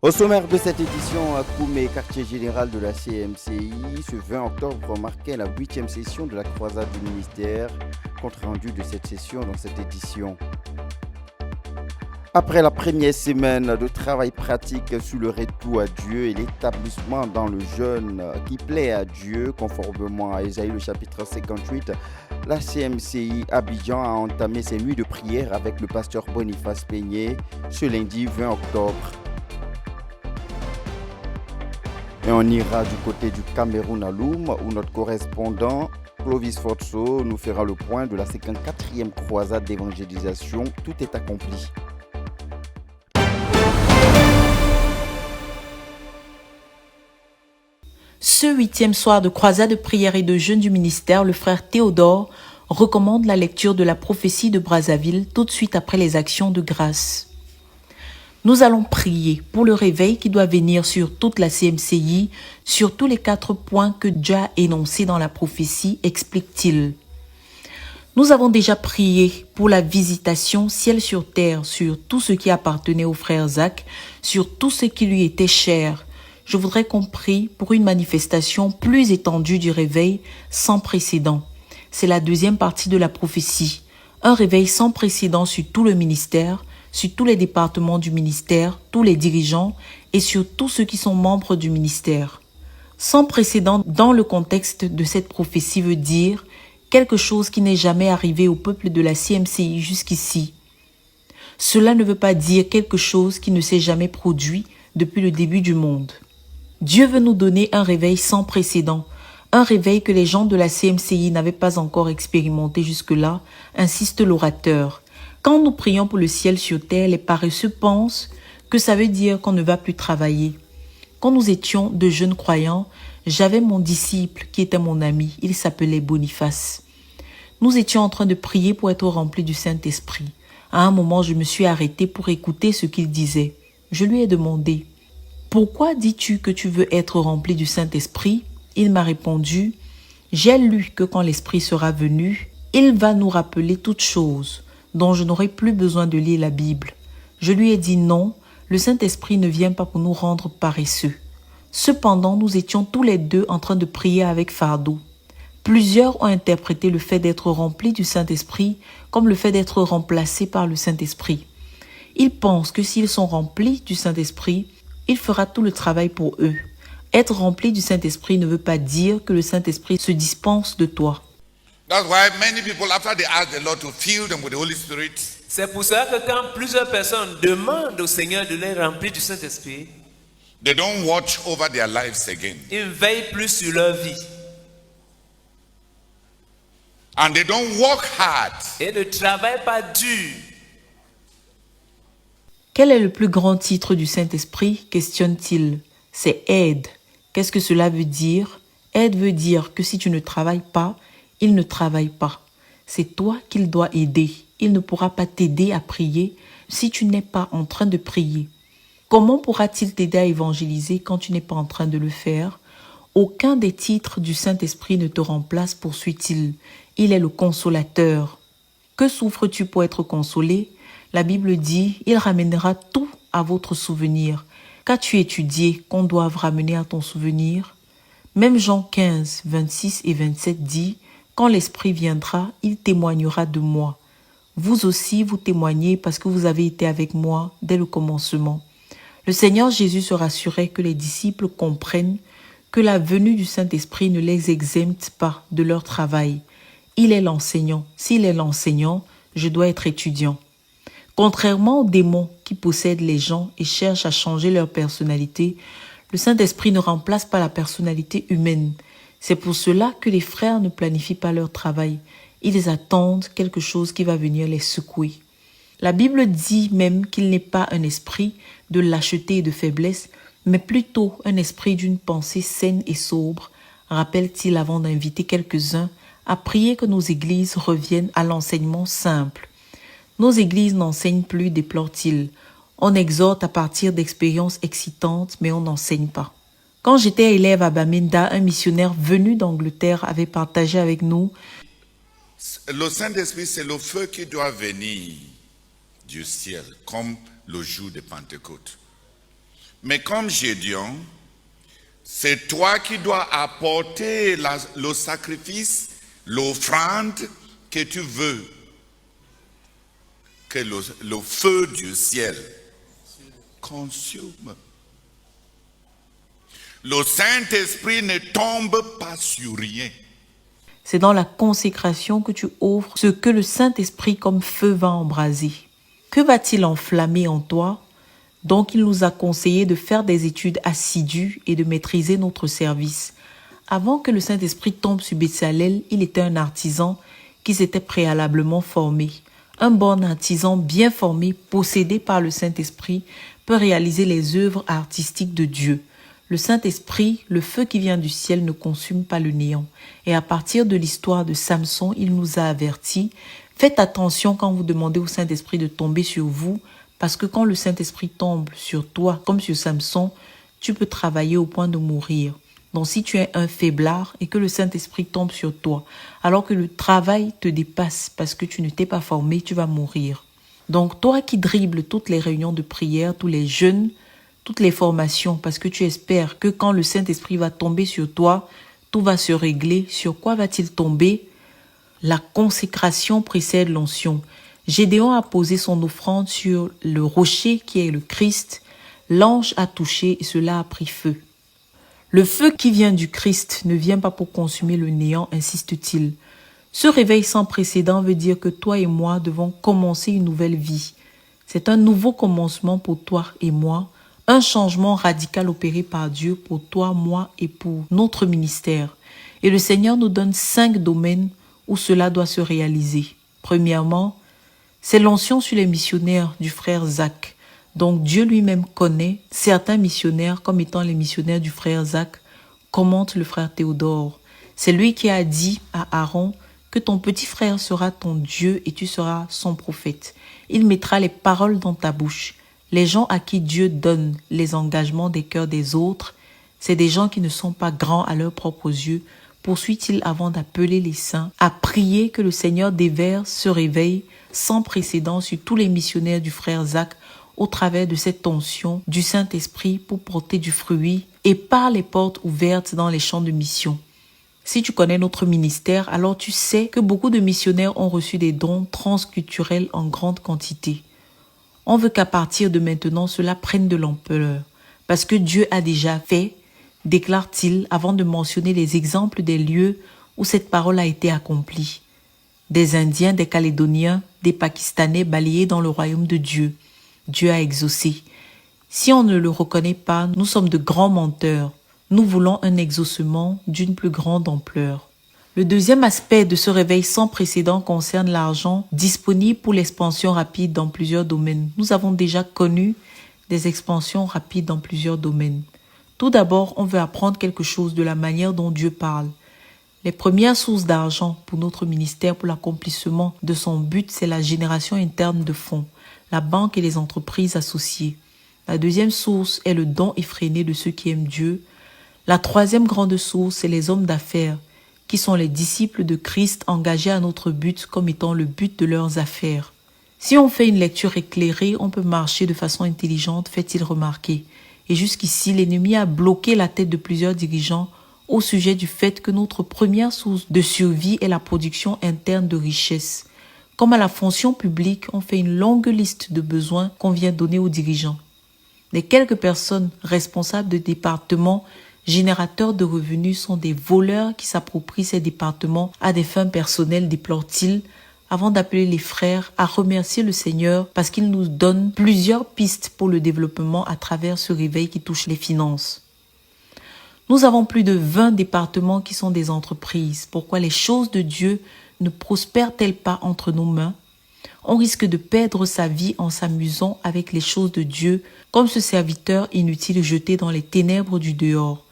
Au sommaire de cette édition, à Koumé, quartier général de la CMCI, ce 20 octobre marquait la 8e session de la croisade du ministère. Compte rendu de cette session dans cette édition. Après la première semaine de travail pratique sur le retour à Dieu et l'établissement dans le jeûne qui plaît à Dieu, conformément à Ésaïe le chapitre 58, la CMCI Abidjan a entamé ses nuits de prière avec le pasteur Boniface Peigné ce lundi 20 octobre. Et on ira du côté du Cameroun à Loum, où notre correspondant Clovis Forzo nous fera le point de la 54e croisade d'évangélisation. Tout est accompli. Ce 8e soir de croisade de prière et de jeûne du ministère, le frère Théodore recommande la lecture de la prophétie de Brazzaville tout de suite après les actions de grâce. Nous allons prier pour le réveil qui doit venir sur toute la CMCI, sur tous les 4 points que Dieu a énoncés dans la prophétie, explique-t-il. Nous avons déjà prié pour la visitation ciel sur terre sur tout ce qui appartenait au frère Zach, sur tout ce qui lui était cher. Je voudrais qu'on prie pour une manifestation plus étendue du réveil sans précédent. C'est la 2e partie de la prophétie. Un réveil sans précédent sur tout le ministère, sur tous les départements du ministère, tous les dirigeants et sur tous ceux qui sont membres du ministère. Sans précédent dans le contexte de cette prophétie veut dire quelque chose qui n'est jamais arrivé au peuple de la CMCI jusqu'ici. Cela ne veut pas dire quelque chose qui ne s'est jamais produit depuis le début du monde. Dieu veut nous donner un réveil sans précédent, un réveil que les gens de la CMCI n'avaient pas encore expérimenté jusque-là, insiste l'orateur. Quand nous prions pour le ciel sur terre, les paresseux pensent que ça veut dire qu'on ne va plus travailler. Quand nous étions de jeunes croyants, j'avais mon disciple qui était mon ami, il s'appelait Boniface. Nous étions en train de prier pour être remplis du Saint-Esprit. À un moment, je me suis arrêtée pour écouter ce qu'il disait. Je lui ai demandé « Pourquoi dis-tu que tu veux être rempli du Saint-Esprit » Il m'a répondu « J'ai lu que quand l'Esprit sera venu, il va nous rappeler toutes choses dont je n'aurai plus besoin de lire la Bible. » Je lui ai dit non, le Saint-Esprit ne vient pas pour nous rendre paresseux. Cependant, nous étions tous les deux en train de prier avec fardeau. Plusieurs ont interprété le fait d'être rempli du Saint-Esprit comme le fait d'être remplacé par le Saint-Esprit. Ils pensent que s'ils sont remplis du Saint-Esprit, il fera tout le travail pour eux. Être rempli du Saint-Esprit ne veut pas dire que le Saint-Esprit se dispense de toi. That's why many people, after they ask the Lord to fill them with the Holy Spirit, c'est pour ça que quand plusieurs personnes demandent au Seigneur de les remplir du Saint-Esprit, they don't watch over their lives again. Ils ne veillent plus sur leur vie. And they don't work hard. Et ne travaillent pas dur. Quel est le plus grand titre du Saint-Esprit, questionne-t-il. C'est aide. Qu'est-ce que cela veut dire? Aide veut dire que si tu ne travailles pas, il ne travaille pas. C'est toi qu'il doit aider. Il ne pourra pas t'aider à prier si tu n'es pas en train de prier. Comment pourra-t-il t'aider à évangéliser quand tu n'es pas en train de le faire? Aucun des titres du Saint-Esprit ne te remplace, poursuit-il. Il est le consolateur. Que souffres-tu pour être consolé? La Bible dit, il ramènera tout à votre souvenir. Qu'as-tu étudié qu'on doive ramener à ton souvenir? Même Jean 15, 26 et 27 dit, quand l'Esprit viendra, il témoignera de moi. Vous aussi, vous témoignez parce que vous avez été avec moi dès le commencement. Le Seigneur Jésus se rassurait que les disciples comprennent que la venue du Saint-Esprit ne les exempte pas de leur travail. Il est l'enseignant. S'il est l'enseignant, je dois être étudiant. Contrairement aux démons qui possèdent les gens et cherchent à changer leur personnalité, le Saint-Esprit ne remplace pas la personnalité humaine. C'est pour cela que les frères ne planifient pas leur travail. Ils attendent quelque chose qui va venir les secouer. La Bible dit même qu'il n'est pas un esprit de lâcheté et de faiblesse, mais plutôt un esprit d'une pensée saine et sobre, rappelle-t-il avant d'inviter quelques-uns à prier que nos églises reviennent à l'enseignement simple. Nos églises n'enseignent plus, déplore-t-il. On exhorte à partir d'expériences excitantes, mais on n'enseigne pas. Quand j'étais élève à Bamenda, un missionnaire venu d'Angleterre avait partagé avec nous. Le Saint-Esprit, c'est le feu qui doit venir du ciel, comme le jour de Pentecôte. Mais comme Gédéon, c'est toi qui dois apporter le sacrifice, l'offrande que tu veux. Que le feu du ciel consume. Le Saint-Esprit ne tombe pas sur rien. C'est dans la consécration que tu offres ce que le Saint-Esprit comme feu va embraser. Que va-t-il enflammer en toi? Donc il nous a conseillé de faire des études assidues et de maîtriser notre service. Avant que le Saint-Esprit tombe sur Bezalel, il était un artisan qui s'était préalablement formé. Un bon artisan bien formé, possédé par le Saint-Esprit, peut réaliser les œuvres artistiques de Dieu. Le Saint-Esprit, le feu qui vient du ciel, ne consume pas le néant. Et à partir de l'histoire de Samson, il nous a avertis, faites attention quand vous demandez au Saint-Esprit de tomber sur vous, parce que quand le Saint-Esprit tombe sur toi, comme sur Samson, tu peux travailler au point de mourir. Donc si tu es un faiblard et que le Saint-Esprit tombe sur toi, alors que le travail te dépasse parce que tu ne t'es pas formé, tu vas mourir. Donc toi qui dribbles toutes les réunions de prière, tous les jeûnes, toutes les formations, parce que tu espères que quand le Saint-Esprit va tomber sur toi, tout va se régler. Sur quoi va-t-il tomber? La consécration précède l'onction. Gédéon a posé son offrande sur le rocher qui est le Christ. L'ange a touché et cela a pris feu. Le feu qui vient du Christ ne vient pas pour consumer le néant, insiste-t-il. Ce réveil sans précédent veut dire que toi et moi devons commencer une nouvelle vie. C'est un nouveau commencement pour toi et moi, un changement radical opéré par Dieu pour toi, moi et pour notre ministère. Et le Seigneur nous donne 5 domaines où cela doit se réaliser. Premièrement, c'est l'onction sur les missionnaires du frère Zach. Donc Dieu lui-même connaît certains missionnaires comme étant les missionnaires du frère Zach, commente le frère Théodore. C'est lui qui a dit à Aaron que ton petit frère sera ton Dieu et tu seras son prophète. Il mettra les paroles dans ta bouche. Les gens à qui Dieu donne les engagements des cœurs des autres, c'est des gens qui ne sont pas grands à leurs propres yeux, poursuit-il avant d'appeler les saints à prier que le Seigneur déverse ce réveil sans précédent sur tous les missionnaires du frère Zach au travers de cette onction du Saint-Esprit pour porter du fruit et par les portes ouvertes dans les champs de mission. Si tu connais notre ministère, alors tu sais que beaucoup de missionnaires ont reçu des dons transculturels en grande quantité. On veut qu'à partir de maintenant, cela prenne de l'ampleur. Parce que Dieu a déjà fait, déclare-t-il, avant de mentionner les exemples des lieux où cette parole a été accomplie. Des Indiens, des Calédoniens, des Pakistanais balayés dans le royaume de Dieu. Dieu a exaucé. Si on ne le reconnaît pas, nous sommes de grands menteurs. Nous voulons un exaucement d'une plus grande ampleur. Le deuxième aspect de ce réveil sans précédent concerne l'argent disponible pour l'expansion rapide dans plusieurs domaines. Nous avons déjà connu des expansions rapides dans plusieurs domaines. Tout d'abord, on veut apprendre quelque chose de la manière dont Dieu parle. Les premières sources d'argent pour notre ministère, pour l'accomplissement de son but, c'est la génération interne de fonds, la banque et les entreprises associées. La deuxième source est le don effréné de ceux qui aiment Dieu. La troisième grande source, c'est les hommes d'affaires, qui sont les disciples de Christ engagés à notre but comme étant le but de leurs affaires. Si on fait une lecture éclairée, on peut marcher de façon intelligente, fait-il remarquer. Et jusqu'ici, l'ennemi a bloqué la tête de plusieurs dirigeants au sujet du fait que notre première source de survie est la production interne de richesses. Comme à la fonction publique, on fait une longue liste de besoins qu'on vient donner aux dirigeants. Les quelques personnes responsables de départements générateurs de revenus sont des voleurs qui s'approprient ces départements à des fins personnelles, déplore-t-il, avant d'appeler les frères à remercier le Seigneur parce qu'il nous donne plusieurs pistes pour le développement à travers ce réveil qui touche les finances. Nous avons plus de 20 départements qui sont des entreprises. Pourquoi les choses de Dieu ne prospèrent-elles pas entre nos mains? On risque de perdre sa vie en s'amusant avec les choses de Dieu, comme ce serviteur inutile jeté dans les ténèbres du dehors.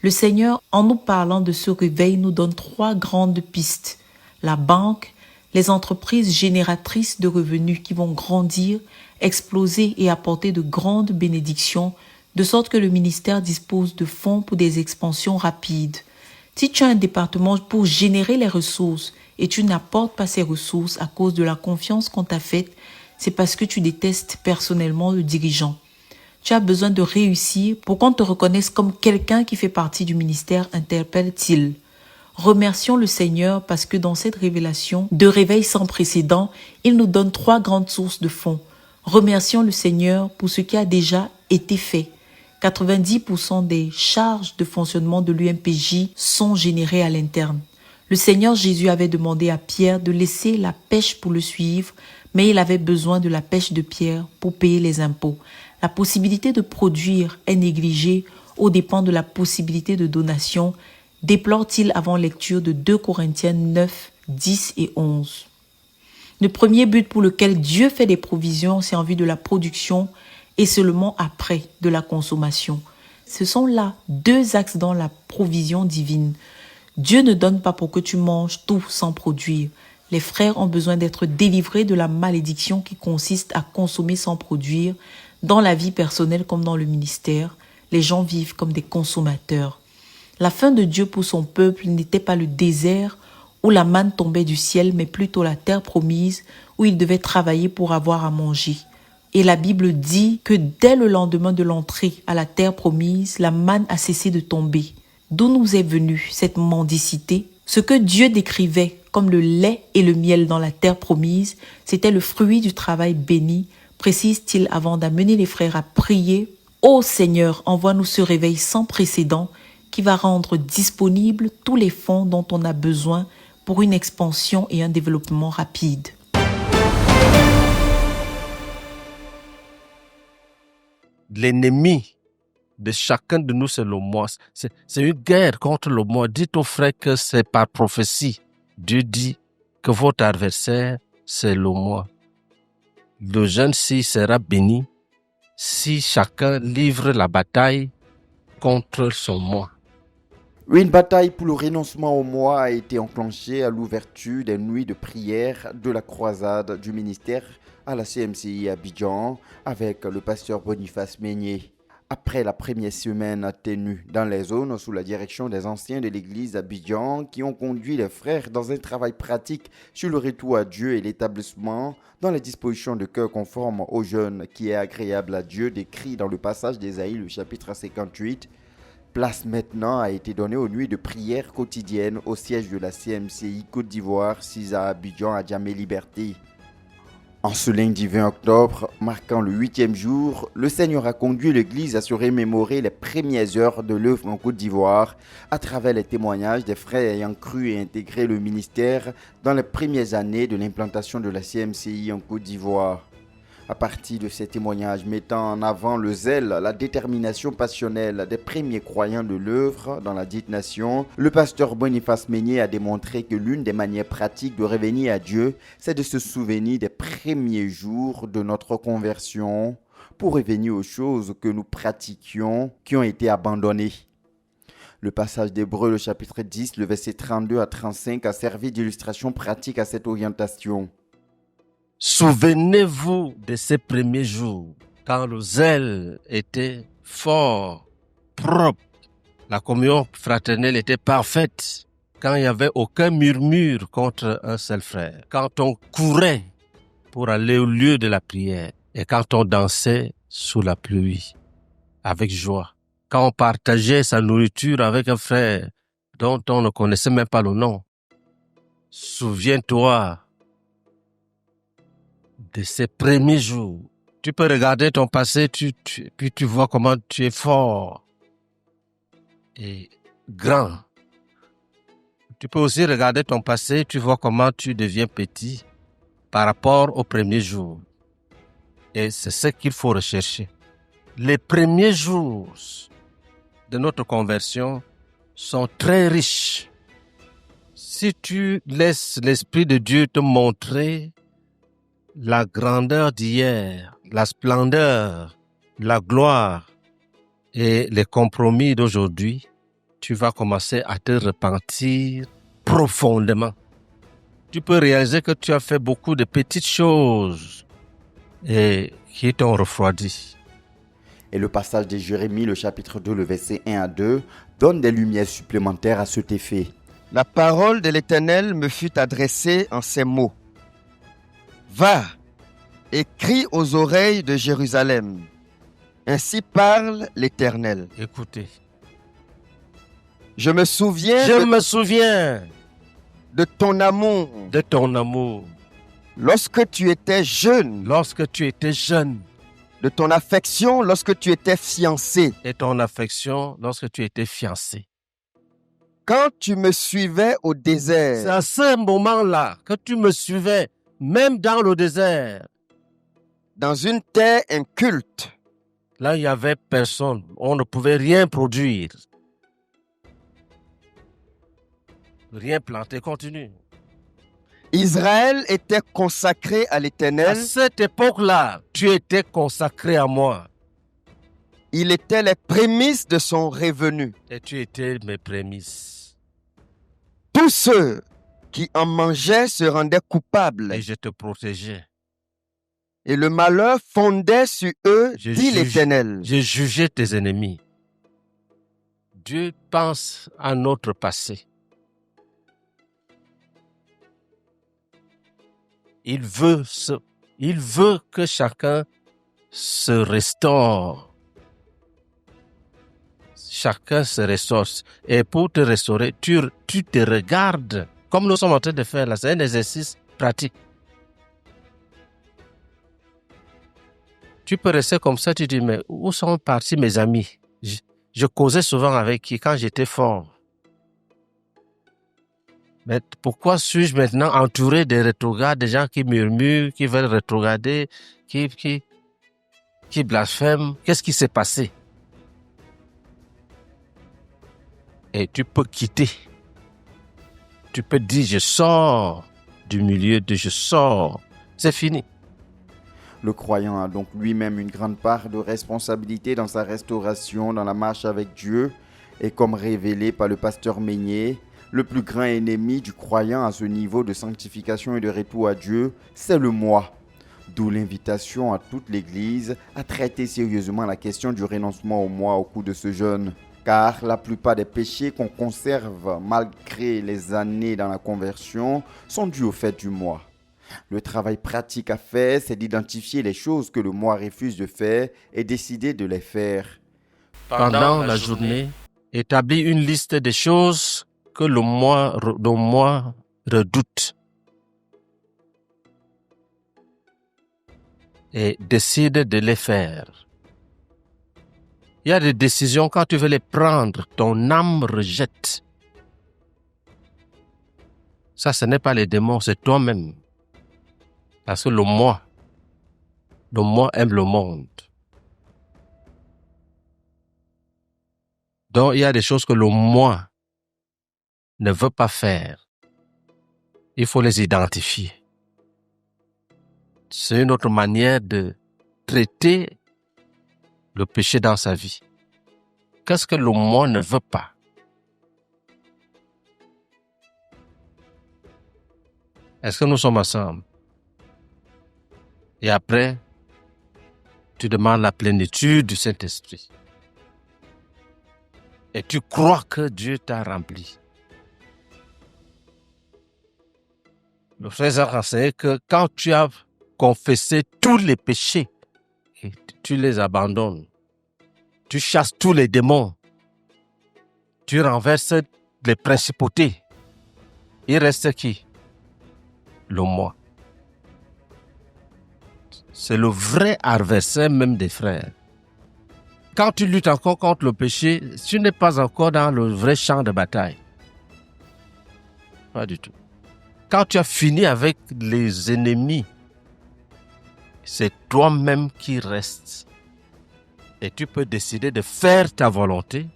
Le Seigneur, en nous parlant de ce réveil, nous donne 3 grandes pistes. La banque, les entreprises génératrices de revenus qui vont grandir, exploser et apporter de grandes bénédictions, de sorte que le ministère dispose de fonds pour des expansions rapides. Si tu as un département pour générer les ressources et tu n'apportes pas ces ressources à cause de la confiance qu'on t'a faite, c'est parce que tu détestes personnellement le dirigeant. Tu as besoin de réussir pour qu'on te reconnaisse comme quelqu'un qui fait partie du ministère, interpelle-t-il. Remercions le Seigneur parce que dans cette révélation de réveil sans précédent, il nous donne 3 grandes sources de fonds. Remercions le Seigneur pour ce qui a déjà été fait. 90% des charges de fonctionnement de l'UMPJ sont générées à l'interne. Le Seigneur Jésus avait demandé à Pierre de laisser la pêche pour le suivre, mais il avait besoin de la pêche de Pierre pour payer les impôts. La possibilité de produire est négligée aux dépens de la possibilité de donation, déplore-t-il avant lecture de 2 Corinthiens 9, 10 et 11. Le premier but pour lequel Dieu fait des provisions, c'est en vue de la production et seulement après de la consommation. Ce sont là 2 axes dans la provision divine. Dieu ne donne pas pour que tu manges tout sans produire. Les frères ont besoin d'être délivrés de la malédiction qui consiste à consommer sans produire. Dans la vie personnelle comme dans le ministère, les gens vivent comme des consommateurs. La fin de Dieu pour son peuple n'était pas le désert où la manne tombait du ciel, mais plutôt la terre promise où ils devaient travailler pour avoir à manger. Et la Bible dit que dès le lendemain de l'entrée à la terre promise, la manne a cessé de tomber. D'où nous est venue cette mendicité? Ce que Dieu décrivait comme le lait et le miel dans la terre promise, c'était le fruit du travail béni, précise-t-il avant d'amener les frères à prier. Ô Seigneur, envoie-nous ce réveil sans précédent qui va rendre disponibles tous les fonds dont on a besoin pour une expansion et un développement rapide. L'ennemi de chacun de nous, c'est le moi. C'est une guerre contre le moi. Dites aux frères que c'est par prophétie. Dieu dit que votre adversaire, c'est le moi. Le jeune-ci sera béni si chacun livre la bataille contre son moi. Oui, une bataille pour le renoncement au moi a été enclenchée à l'ouverture des nuits de prière de la croisade du ministère à la CMCI Abidjan avec le pasteur Boniface Meigné. Après la première semaine tenue dans les zones sous la direction des anciens de l'église Abidjan qui ont conduit les frères dans un travail pratique sur le retour à Dieu et l'établissement dans les dispositions de cœur conformes aux jeunes qui est agréable à Dieu décrit dans le passage d'Ésaïe, le chapitre 58. Place maintenant a été donnée aux nuits de prière quotidiennes au siège de la CMCI Côte d'Ivoire, 6 à Abidjan, à Djamé-Liberté. En ce lundi 20 octobre, marquant le 8e jour, le Seigneur a conduit l'Église à se remémorer les premières heures de l'œuvre en Côte d'Ivoire à travers les témoignages des frères ayant cru et intégré le ministère dans les premières années de l'implantation de la CMCI en Côte d'Ivoire. À partir de ces témoignages mettant en avant le zèle, la détermination passionnelle des premiers croyants de l'œuvre dans la dite nation, le pasteur Boniface Meigné a démontré que l'une des manières pratiques de revenir à Dieu, c'est de se souvenir des premiers jours de notre conversion pour revenir aux choses que nous pratiquions qui ont été abandonnées. Le passage d'Hébreux, le chapitre 10, le verset 32 à 35 a servi d'illustration pratique à cette orientation. Souvenez-vous de ces premiers jours, quand le zèle était fort, propre, la communion fraternelle était parfaite, quand il n'y avait aucun murmure contre un seul frère, quand on courait pour aller au lieu de la prière et quand on dansait sous la pluie avec joie, quand on partageait sa nourriture avec un frère dont on ne connaissait même pas le nom. Souviens-toi de ces premiers jours. Tu peux regarder ton passé, puis tu vois comment tu es fort et grand. Tu peux aussi regarder ton passé, tu vois comment tu deviens petit par rapport aux premiers jours. Et c'est ce qu'il faut rechercher. Les premiers jours de notre conversion sont très riches. Si tu laisses l'Esprit de Dieu te montrer la grandeur d'hier, la splendeur, la gloire et les compromis d'aujourd'hui, tu vas commencer à te repentir profondément. Tu peux réaliser que tu as fait beaucoup de petites choses et qui t'ont refroidi. Et le passage de Jérémie, le chapitre 2, le verset 1 à 2, donne des lumières supplémentaires à cet effet. La parole de l'Éternel me fut adressée en ces mots. Va et crie aux oreilles de Jérusalem. Ainsi parle l'Éternel. Écoutez, Je me souviens je me souviens de ton amour de ton amour lorsque tu étais jeune, lorsque tu étais jeune de ton affection lorsque tu étais fiancé. et ton affection lorsque tu étais fiancé. Quand tu me suivais au C'est désert, à ce moment-là que tu me suivais, même dans le désert. dans une terre inculte, Là, il n'y avait personne. On ne pouvait rien produire. Rien planter. Continue. Israël était consacré à À l'Éternel. cette époque-là, tu étais consacré à moi. Il était les prémices de son revenu. Et tu étais mes prémices. Tous ceux qui en mangeaient se rendaient coupables. Et je te protégeais. Et le malheur fondait sur eux, Je dit juge. l'Éternel. J'ai jugé tes ennemis. Dieu pense à notre passé. Il veut que chacun se restaure. Chacun se restaure. Et pour te restaurer, tu te regardes. Comme nous sommes en train de faire là, c'est un exercice pratique. Tu peux rester comme ça, tu dis, mais où sont partis mes amis? Je causais souvent avec qui quand j'étais fort. Mais pourquoi suis-je maintenant entouré de rétrogrades, des gens qui murmurent, qui veulent rétrograder, qui blasphèment? Qu'est-ce qui s'est passé? Et tu peux quitter. Tu peux dire, je sors du milieu je sors. C'est fini. Le croyant a donc lui-même une grande part de responsabilité dans sa restauration, dans la marche avec Dieu. Et comme révélé par le pasteur Meignet, le plus grand ennemi du croyant à ce niveau de sanctification et de retour à Dieu, c'est le moi. D'où l'invitation à toute l'Église à traiter sérieusement la question du renoncement au moi au cours de ce jeûne. Car la plupart des péchés qu'on conserve malgré les années dans la conversion sont dus au fait du moi. Le travail pratique à faire, c'est d'identifier les choses que le moi refuse de faire et décider de les faire. Pendant la journée, établis une liste des choses que le moi redoute et décide de les faire. Il y a des décisions, quand tu veux les prendre, ton âme rejette. Ça, ce n'est pas les démons, c'est toi-même. Parce que le moi aime le monde. Donc, il y a des choses que le moi ne veut pas faire. Il faut les identifier. C'est une autre manière de traiter le péché dans sa vie. Qu'est-ce que le moi ne veut pas? Est-ce que nous sommes ensemble? Et après, tu demandes la plénitude du Saint-Esprit. Et tu crois que Dieu t'a rempli. Le frère a enseigné que quand tu as confessé tous les péchés, et tu les abandonnes, tu chasses tous les démons, tu renverses les principautés, il reste qui? Le moi. C'est le vrai adversaire même des frères. Quand tu luttes encore contre le péché, tu n'es pas encore dans le vrai champ de bataille. Pas du tout. Quand tu as fini avec les ennemis, c'est toi-même qui restes. Et tu peux décider de faire ta volonté.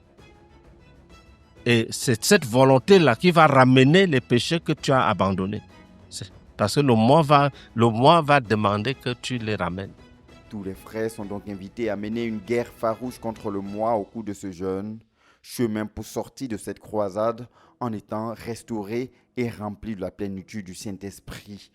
Et c'est cette volonté-là qui va ramener les péchés que tu as abandonnés. Parce que le moi va demander que tu les ramènes. Tous les frères sont donc invités à mener une guerre farouche contre le moi au cours de ce jeûne. Chemin pour sortir de cette croisade en étant restauré et rempli de la plénitude du Saint-Esprit.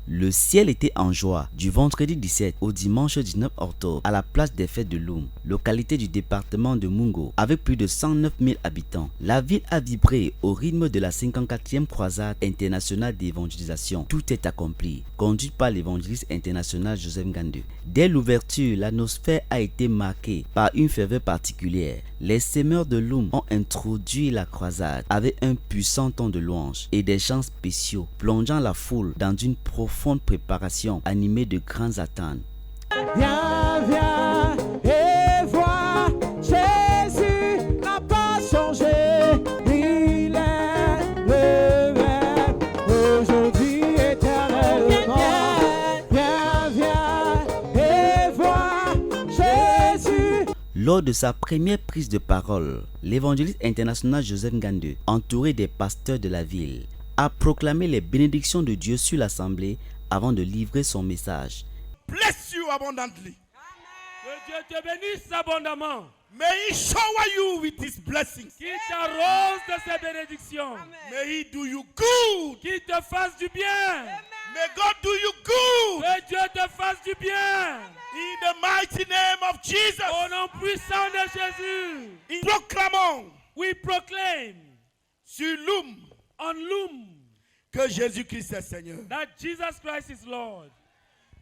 Le ciel était en joie du vendredi 17 au dimanche 19 octobre à la place des fêtes de Loum, localité du département de Mungo, avec plus de 109 000 habitants. La ville a vibré au rythme de la 54e croisade internationale d'évangélisation. Tout est accompli, conduite par l'évangéliste international Joseph Ngandou. Dès l'ouverture, l'atmosphère a été marquée par une ferveur particulière. Les semeurs de Loum ont introduit la croisade avec un puissant ton de louange et des chants spéciaux, plongeant la foule dans une profonde préparation animée de grandes attentes. Viens, viens et vois, Jésus n'a pas changé, il est le même, aujourd'hui éternellement. Viens, viens et vois, Jésus. Lors de sa première prise de parole, l'évangéliste international Joseph Ngandou, entouré des pasteurs de la ville, a proclamé les bénédictions de Dieu sur l'assemblée avant de livrer son message. Bless you abundantly. Que Dieu te bénisse abondamment. May He shower you with His blessings. Qu'il t'arrose de ses bénédictions. May He do you good. Qu'il te fasse du bien. May God do you good. Que Dieu te fasse du bien. In the mighty name of Jesus. Au nom puissant de Jésus. Proclamons. We proclaim. Sur Loum. On Loum. Que Jésus-Christ est Seigneur. That Jesus Christ is Lord.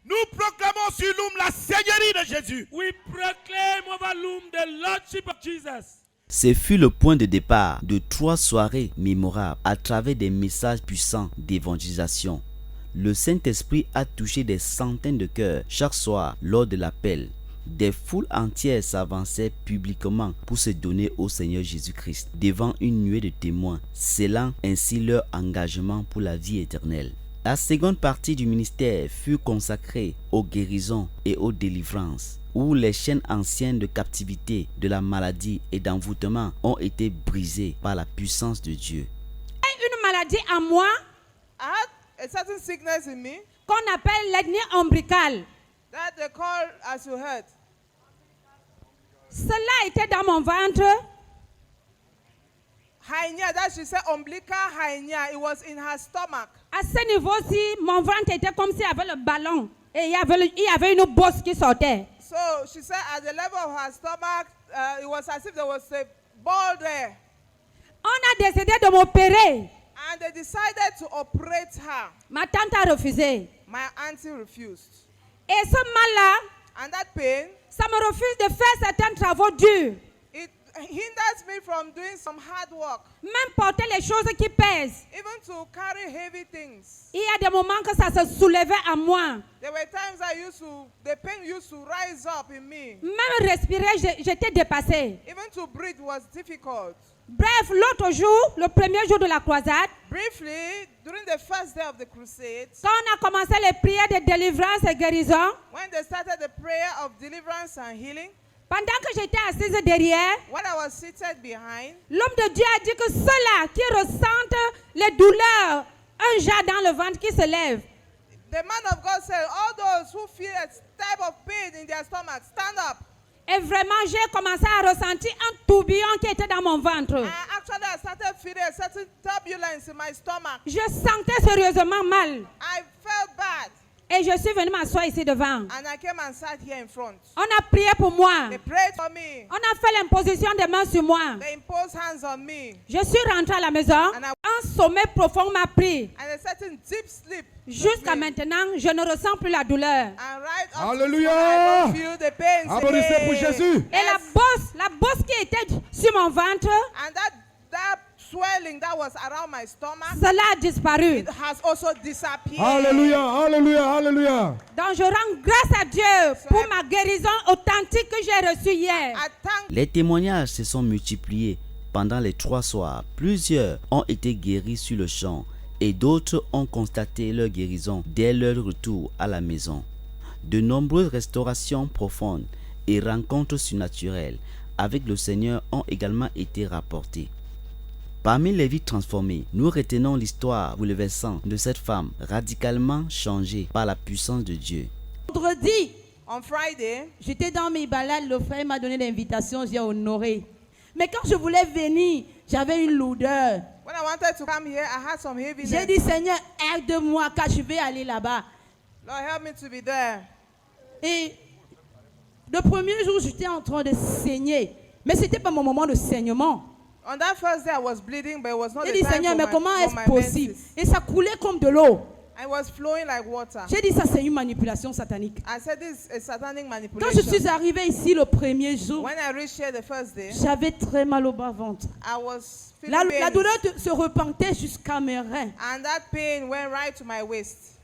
Nous proclamons sur Loum la Seigneurie de Jésus. We proclaim over Loum the Lordship of Jesus. Ce fut le point de départ de 3 soirées mémorables à travers des messages puissants d'évangélisation. Le Saint-Esprit a touché des centaines de cœurs chaque soir lors de l'appel. Des foules entières s'avançaient publiquement pour se donner au Seigneur Jésus-Christ devant une nuée de témoins, scellant ainsi leur engagement pour la vie éternelle. La seconde partie du ministère fut consacrée aux guérisons et aux délivrances, où les chaînes anciennes de captivité, de la maladie et d'envoûtement ont été brisées par la puissance de Dieu. Une maladie à moi, I had a certain sickness in me qu'on appelle l'hernie ombilicale. that they call, as you heard, Cela était dans mon ventre. hernia. That she said umbilical hernia. It was in her stomach. À ce niveau-ci, mon ventre était comme s'il y avait le ballon. Et il y avait une bosse qui sortait. So she said at the level of her stomach, it was as if there was a ball there. On a décidé de m'opérer. And they decided to operate her. Ma tante a refusé. My auntie refused. Et ce mal-là, And that pain, ça me refuse de faire certains travaux durs. it hinders me from doing some hard work. Même porter les choses qui pèsent. Even to carry heavy things. Il y a des moments que ça se soulevait à moi. There were times the pain used to rise up in me. Même respirer, j'étais dépassée. Even to breathe was difficult. Bref, l'autre jour, le premier jour de la croisade, Briefly, during the first day of the crusade, quand on a commencé les prières de délivrance et guérison, when they started the prayer of deliverance and healing, pendant que j'étais assise derrière, when I was seated behind, l'homme de Dieu a dit que ceux-là qui ressentent les douleurs, un jas dans le ventre qui se lève. the man of God said, all those who feel a type of pain in their stomach, stand up. Et vraiment, j'ai commencé à ressentir un tourbillon qui était dans mon ventre. I started feeling a certain turbulence in my stomach. Je sentais sérieusement mal. I felt bad. Et je suis venue m'asseoir ici devant. And I came and sat here in front. On a prié pour moi. They prayed for me. On a fait l'imposition des mains sur moi. They imposed hands on me. Je suis rentrée à la maison. Un sommeil profond m'a pris. And a certain deep sleep. Jusqu'à maintenant, je ne ressens plus la douleur. And right up Alléluia. I don't feel the pain. Applaudissez pour Jésus. Et la bosse qui était sur mon ventre, And that swelling that was around my stomach, cela a disparu. it has also disappeared. Alléluia, alléluia, alléluia. Donc je rends grâce à Dieu pour ma guérison authentique que j'ai reçue hier. I thank Les témoignages se sont multipliés pendant les 3 soirs. Plusieurs ont été guéris sur le champ et d'autres ont constaté leur guérison dès leur retour à la maison. De nombreuses restaurations profondes et rencontres surnaturelles avec le Seigneur ont également été rapportées. Parmi les vies transformées, nous retenons l'histoire bouleversante de cette femme radicalement changée par la puissance de Dieu. Vendredi, on Friday, j'étais dans mes balades, le frère m'a donné l'invitation, j'ai honoré. Mais quand je voulais venir, j'avais une lourdeur. When I wanted to come here, I had some heaviness. J'ai dit, Seigneur, aide-moi car je vais aller là-bas. Lord, help me to be there. Et le premier jour, j'étais en train de saigner. Mais ce n'était pas mon moment de saignement. On that first day, I was bleeding, but it was not J'ai the dit, time Seigneur, for mais my, comment for est-ce my possible? menses. Et ça coulait comme de l'eau. I was flowing like water. J'ai dit, ça c'est une manipulation satanique. I said this is a satanic Quand manipulation. je suis arrivée ici le premier jour, When I reached here the first day, j'avais très mal au bas-ventre. I was feeling La pain, douleur se repentait jusqu'à mes reins. and that pain went right to my waist.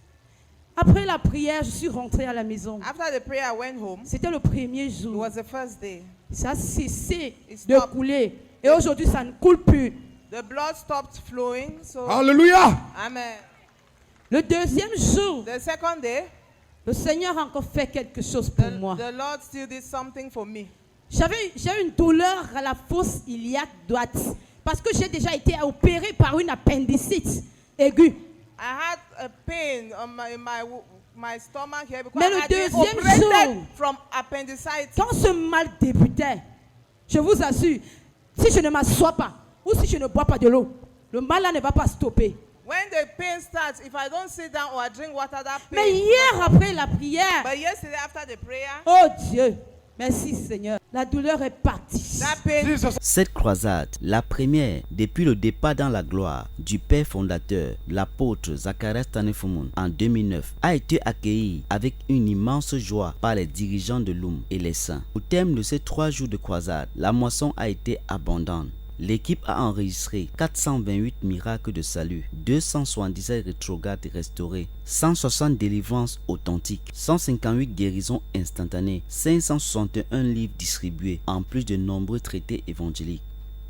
Après la prière, je suis rentrée à la maison. After the prayer, I went home. C'était le premier It jour. was the first day. Ça a cessé It de stopped. couler. Et aujourd'hui, ça ne coule plus. The blood stopped flowing. So, Alléluia. Amen. Le deuxième jour, The second day, le Seigneur a encore fait quelque chose pour moi. the Lord still did something for me. J'ai une douleur à la fosse iliaque droite. Parce que j'ai déjà été opérée par une appendicite aiguë. I had a pain on my stomach here because Mais I le had been deuxième operated jour, from appendicitis. quand ce mal débutait, je vous assure, si je ne m'assois pas ou si je ne bois pas de l'eau, le mal là ne va pas stopper. When the pain starts, if I don't sit down or I drink water, that pain. Mais hier après la prière, But yesterday after the prayer, oh Dieu, merci Seigneur, la douleur est partie. that pain. Cette croisade, la première depuis le départ dans la gloire du père fondateur, l'apôtre Zacharias Tanefumun en 2009, a été accueillie avec une immense joie par les dirigeants de l'UM et les saints. Au terme de ces 3 jours de croisade, la moisson a été abondante. L'équipe a enregistré 428 miracles de salut, 277 rétrogrades restaurés, 160 délivrances authentiques, 158 guérisons instantanées, 561 livres distribués, en plus de nombreux traités évangéliques.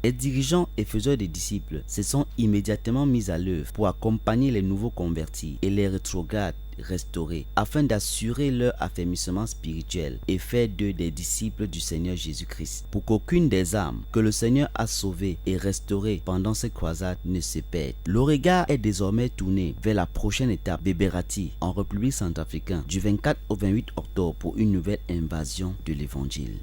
Les dirigeants et faiseurs des disciples se sont immédiatement mis à l'œuvre pour accompagner les nouveaux convertis et les rétrogrades restaurés afin d'assurer leur affermissement spirituel et faire d'eux des disciples du Seigneur Jésus-Christ pour qu'aucune des âmes que le Seigneur a sauvées et restaurées pendant cette croisade ne se perde. Le regard est désormais tourné vers la prochaine étape, Beberati, en République centrafricaine, du 24 au 28 octobre pour une nouvelle invasion de l'Évangile.